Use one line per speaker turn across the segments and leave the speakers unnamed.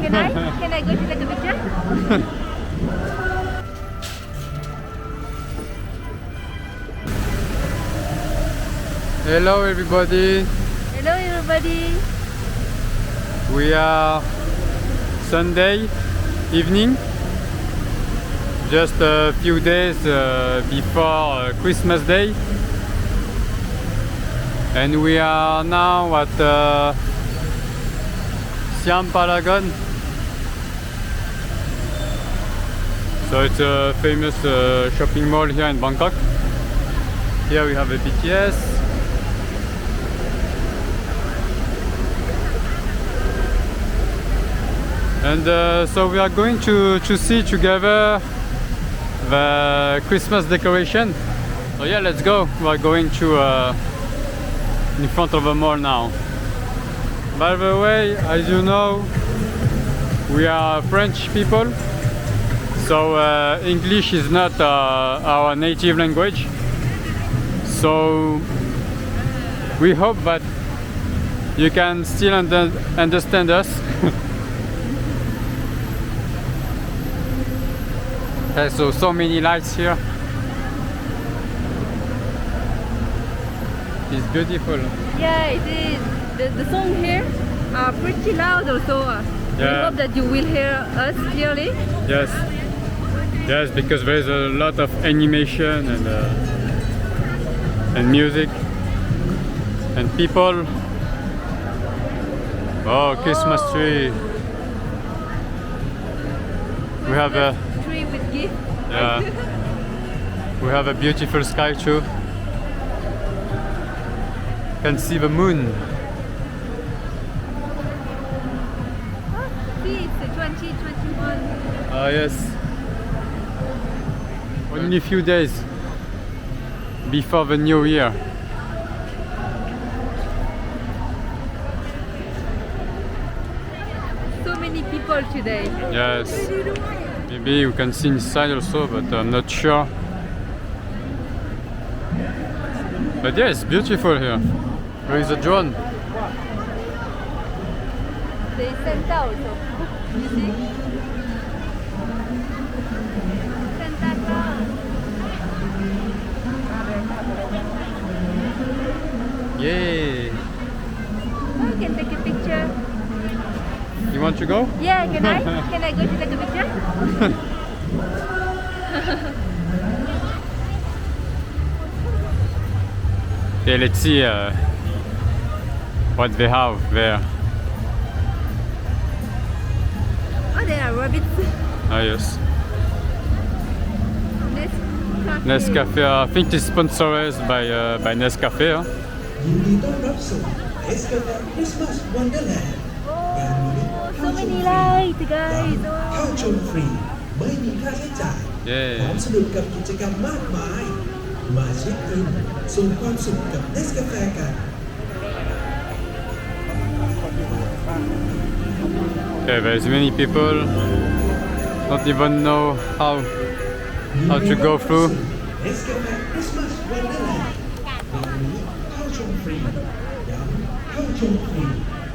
Can I go to take a picture?
Hello everybody.
Hello everybody.
We are Sunday evening, just a few days before Christmas Day, and we are now at Siam Paragon. So it's a famous shopping mall here in Bangkok. Here we have a BTS. And so we are going to see together the Christmas decoration. So yeah, let's go. We are going to in front of the mall now. By the way, as you know, we are French people, so English is not our native language. So we hope that you can still understand us. Okay, so many lights here. It's beautiful.
Yeah, it is. The song here are pretty loud also. We hope that you will hear us clearly.
Yes. Yes, because there is a lot of animation and music and people. Oh, Christmas tree. We have a
tree with gift.
Yeah. We have a beautiful sky too. Can see the moon.
See, it's 2021.
Ah yes. Only a few days before the new year.
So many people today.
Yes. Maybe you can see inside also, but I'm not sure. But yeah, it's beautiful here. There is a drone.
There is Santa also. You see? Santa Claus.
Yay!
Oh, you can take a picture.
You want to go?
Yeah, can I? Can I go to take a picture?
Okay, let's see what they have there.
Oh, there are rabbits.
Ah yes.
Nescafe.
Nescafe, I think it's sponsored by Nescafe. Huh?
ยินดีต้อนรับสู่ Nescafe Christmas Wonderland งานนี้
So many lights, guys.
เข้าชมฟรี ไม่มีค่าใช้จ่ายพร้อมสนุกกับกิจกรรมมากมาย มาเช็คอินส่งความสุขกับ Nescafe กัน
Okay, there's many people. Don't even know how to go through.
Nescafe Christmas Wonderland งานนี้เข้าชมฟรีย้ำเข้าชมฟรี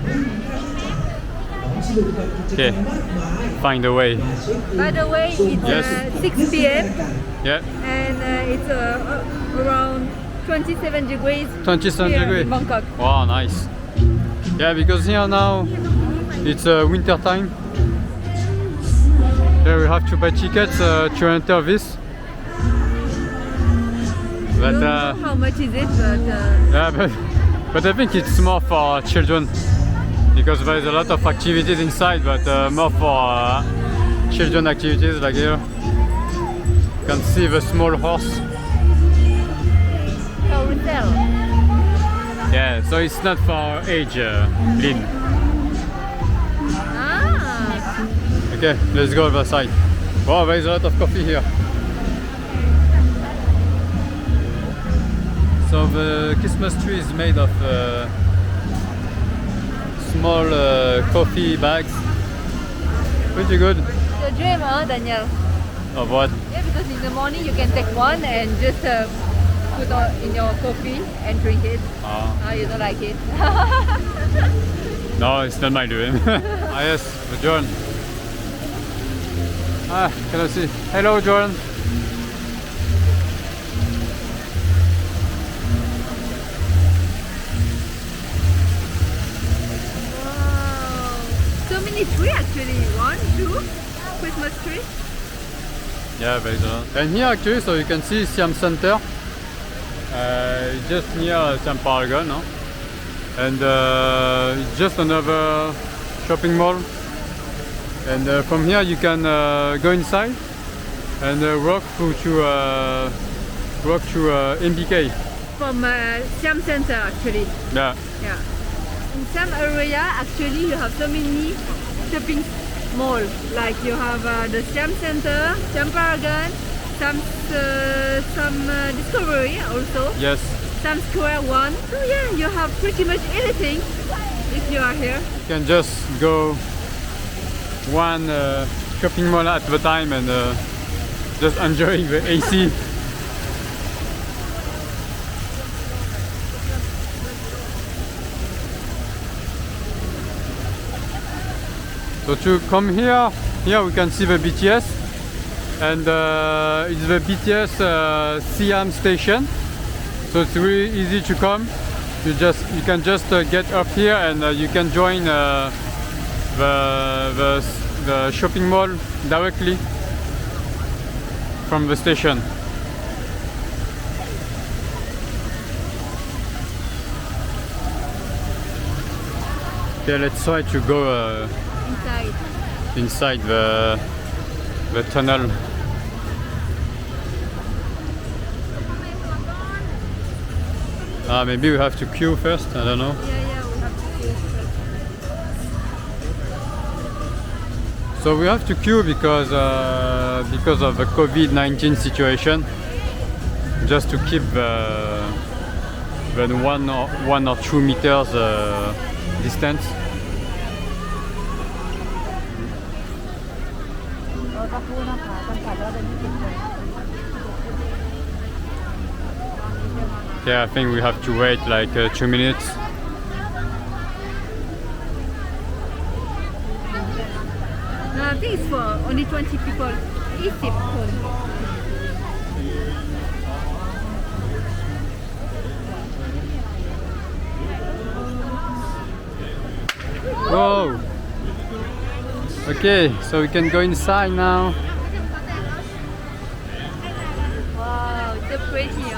ไม่มีค่าใช้จ่ายพร้อมสนุกกับกิจกรรมมากมาย
Find a way.
By the way, it's
Yes.
6 p.m.
Yeah,
and it's around 27 degrees
27
here
degrees.
in Bangkok.
Wow, nice. Yeah, because here now it's winter time. Yeah, we have to buy tickets to enter this.
I
But
don't know how much is it, but
yeah, but I think it's more for children because there is a lot of activities inside, but more for children activities like here. You can see the small horse.
carousel.
Yeah, so it's not for age, Lin.
Ah,
Okay, let's go other side. Wow, there is a lot of coffee here. So the Christmas tree is made of small coffee bags. Pretty good.
it's a dream, huh, Daniel?
Of what?
Yeah, because in the morning you can take one and just put on in your coffee and drink it.
Ah.
Oh, you don't like it?
No, it's not my dream. Ah yes, the Jordan. Ah, can I see? Hello, Jordan.
Wow. So many trees actually. 1, 2 Christmas tree.
Yeah, very good. And here actually, so you can see Siam Center, just near Siam Paragon, no? And it's just another shopping mall. And from here you can go inside and walk to MBK.
From Siam Center actually.
Yeah.
Yeah. In some area actually you have so many shopping mall. Like you have the Siam Center, Siam Paragon, some Discovery also.
Yes.
Some Square one. So yeah, you have pretty much anything if you are here.
You can just go one shopping mall at the time and just enjoying the AC. So to come here we can see the BTS, and it's the BTS Siam station. So it's really easy to come. You can just get up here and you can join the shopping mall directly from the station. Okay, let's try to go inside the tunnel. Maybe we have to queue first, I don't know.
Yeah, we have to queue first.
So we have to queue because of the COVID-19 situation, just to keep the 1 or 2 meters distance. Yeah, I think we have to wait like 2 minutes.
No, I think it's for only 20 people. 80 people.
Whoa! Okay, so we can go inside now.
Wow, it's so pretty.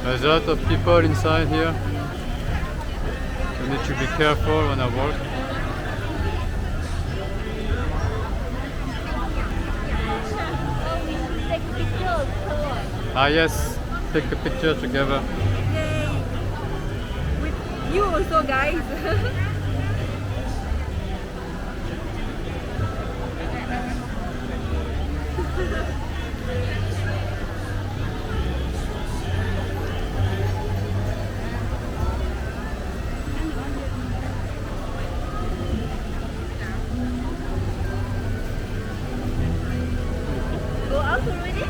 There's a lot of people inside here. I need to be careful when I walk. Ah yes, take a picture together.
Yay! With you also, guys. Go out already?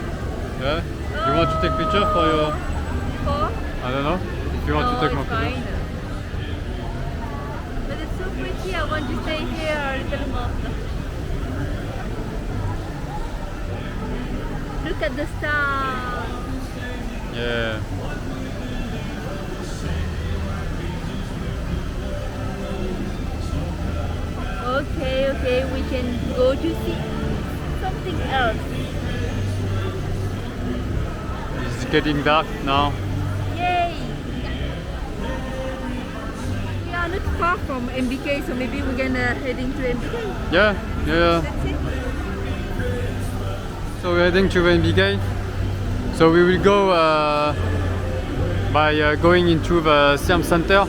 Yeah? You want to take picture for your...
For?
I don't know. If you want to take more
fine.
pictures.
But it's so pretty. I want to stay here a little more. Look at the stars.
Yeah.
Okay, we can go to see something else.
It's getting dark now.
Yay! We are not far from MBK, so maybe we're gonna heading to MBK.
Yeah.
That's it.
So we're heading to MBK. So we will go by going into the Siam Center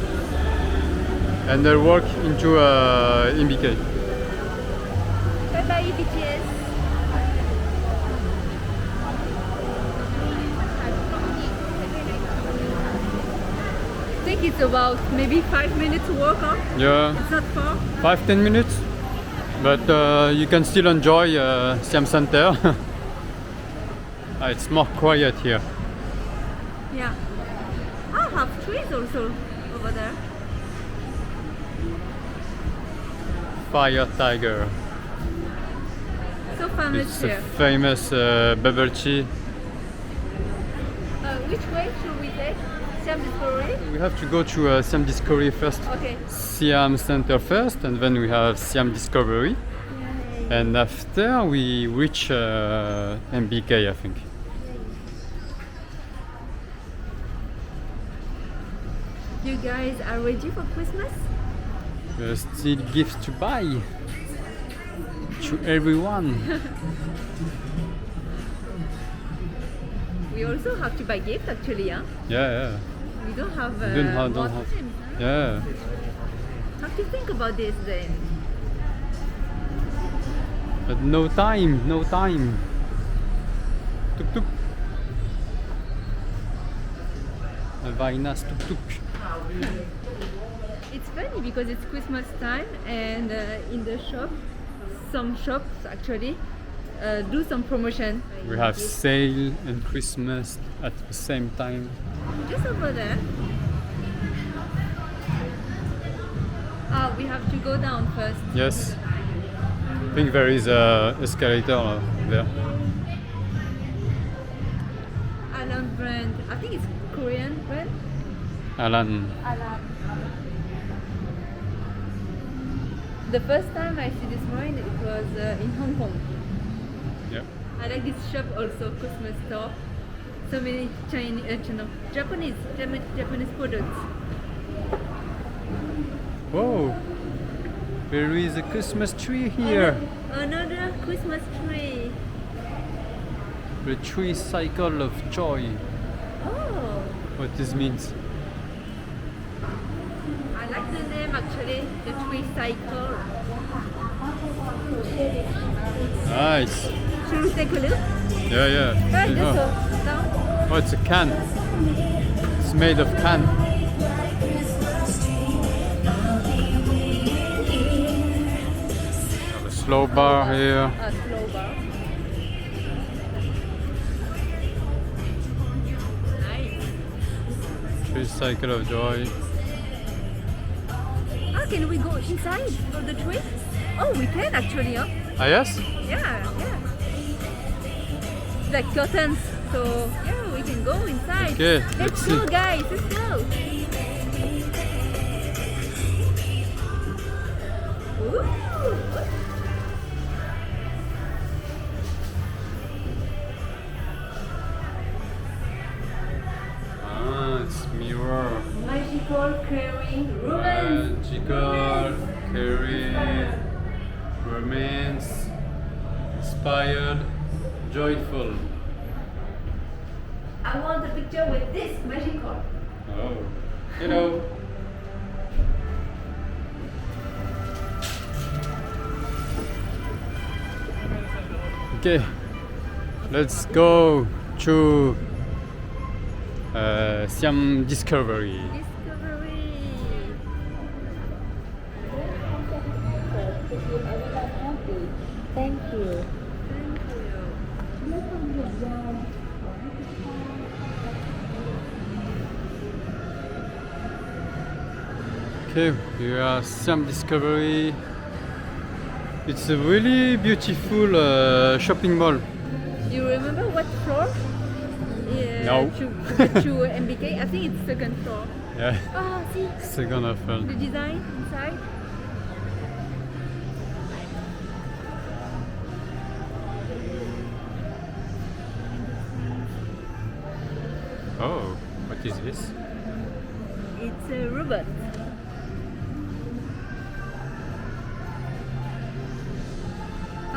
and then walk into MBK.
Bye bye, BTS. I think it's about maybe 5 minutes walk up.
Yeah.
It's not far.
5-10 minutes? but you can still enjoy Siam Center. It's more quiet here.
Yeah. I have trees also over there.
Fire Tiger.
So famous
It's
here.
a famous bubble tea.
Which way should we take? Siam Discovery?
We have to go to Siam Discovery first.
Okay.
Siam Center first, and then we have Siam Discovery. And after we reach MBK, I think.
You guys are ready for Christmas?
There's still gifts to buy to everyone.
We also have to buy gifts actually, huh?
Yeah.
We don't have
Don't
more
have.
time, huh?
Yeah.
Have to think about this then.
But no time. Tuk tuk. A very nice tuk tuk.
It's funny because it's Christmas time and in the shop, some shops actually do some promotion.
We have sale and Christmas at the same time.
Just over there. We have to go down first.
Yes. I think there is a escalator there.
Alan brand. I think it's Korean brand.
Alan.
Alan. The first time I see this brand, it was in Hong Kong.
Yeah.
I like this shop also, Christmas store. So many Japanese products.
Whoa. There is a Christmas tree here.
Another Christmas tree.
The tree cycle of joy.
Oh,
What this means?
I like the name actually, the tree cycle.
Nice.
Should we take a look?
Yeah.
Right,
Oh.
so down.
Oh, it's a can. It's made of can. Have a slow bar here.
A slow bar. Nice.
Tree cycle of joy.
Can we go inside of the tree? Oh, we can actually, huh?
Ah, yes?
Yeah. It's like curtains, so yeah, we can go inside.
Okay,
Let's
let's
go,
see.
guys. Let's go. Ooh.
Ah, it's mirror.
Magical carrying romance.
Magical, caring, romance, inspired, joyful.
I want a picture with this magical.
Oh, hello. Okay, let's go to Siam Discovery.
Discovery.
Thank you.
Okay, here are Siam Discovery. It's a really beautiful shopping mall.
You remember what floor?
No.
To MBK? I think it's second floor.
Yeah,
Oh, see
second of all.
the design inside.
Oh, what is this?
It's a robot.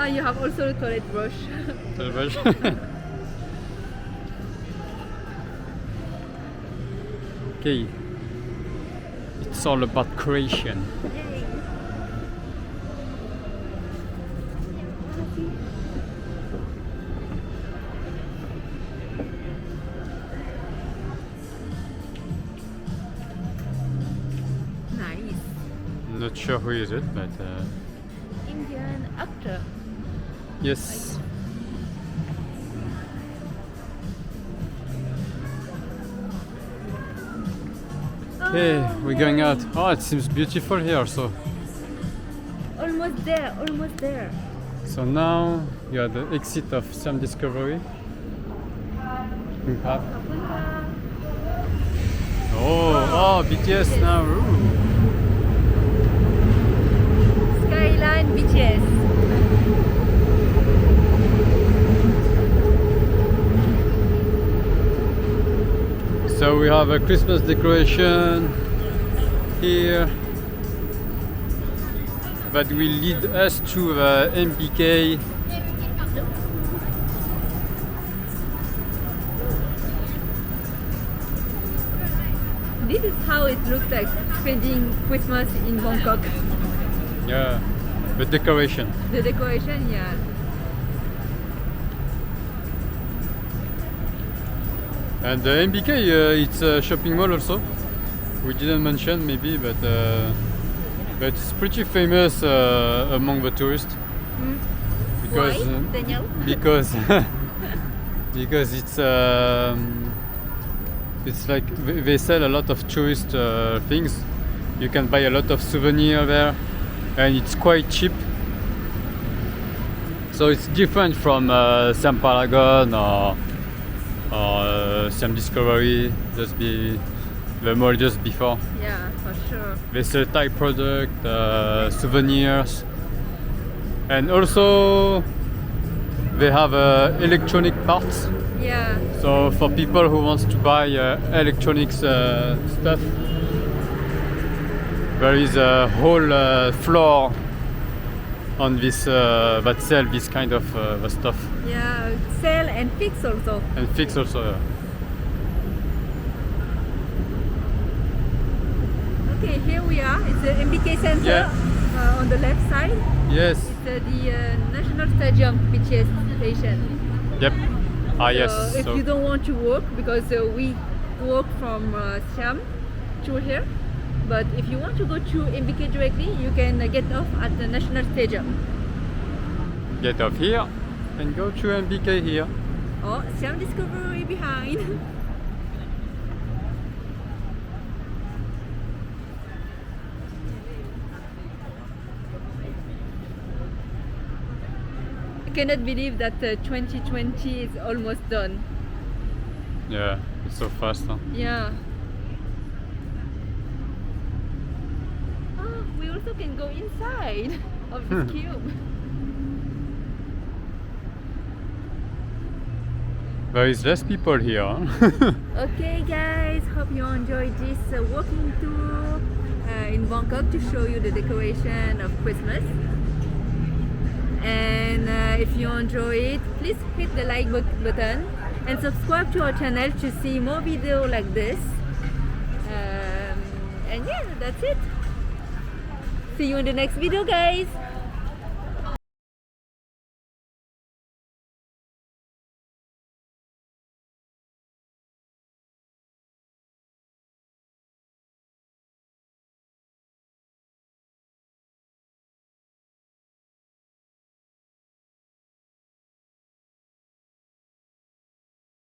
You have also a toilet brush.
Television. Okay, it's all about creation.
Yay. Nice.
Not sure who is it, but
Indian. water.
Yes. Okay, we're going out. Oh, it seems beautiful here. So
Almost there, almost there.
So now you are the exit of Siam Discovery. Oh, BTS now. Ooh.
Skyline BTS.
So we have a Christmas decoration here that will lead us to the MBK.
This is how it looks like spending Christmas in Bangkok.
Yeah, the decoration.
The decoration, yeah.
And the MBK, it's a shopping mall also. We didn't mention maybe, but it's pretty famous among the tourists. Because
Why, Daniel?
because it's like they sell a lot of tourist things. You can buy a lot of souvenirs there, and it's quite cheap. So it's different from Siam Paragon or Siam Discovery, the mall just before.
Yeah, for sure.
They sell Thai product, souvenirs, and also they have electronic parts.
Yeah.
So for people who wants to buy electronics stuff, there is a whole floor on this that sell this kind of stuff.
Yeah, sell and fix also.
And fix also.
Okay, here we are. It's the MBK Center.
Yeah.
On the left side.
Yes.
It's the National Stadium BTS station.
Yep. Ah, yes.
So if you don't want to walk, because we walk from Siam to here, but if you want to go to MBK directly, you can get off at the National Stadium.
Get off here and go to MBK here.
Oh, Siam Discovery behind. I cannot believe that 2020 is almost done.
Yeah, it's so fast. Huh?
Yeah. Oh, we also can go inside of this cube.
There is less people here. Huh?
Okay guys, hope you enjoyed this walking tour in Bangkok to show you the decoration of Christmas. And if you enjoy it, please hit the like button and subscribe to our channel to see more videos like this. And yeah, that's it. See you in the next video, guys.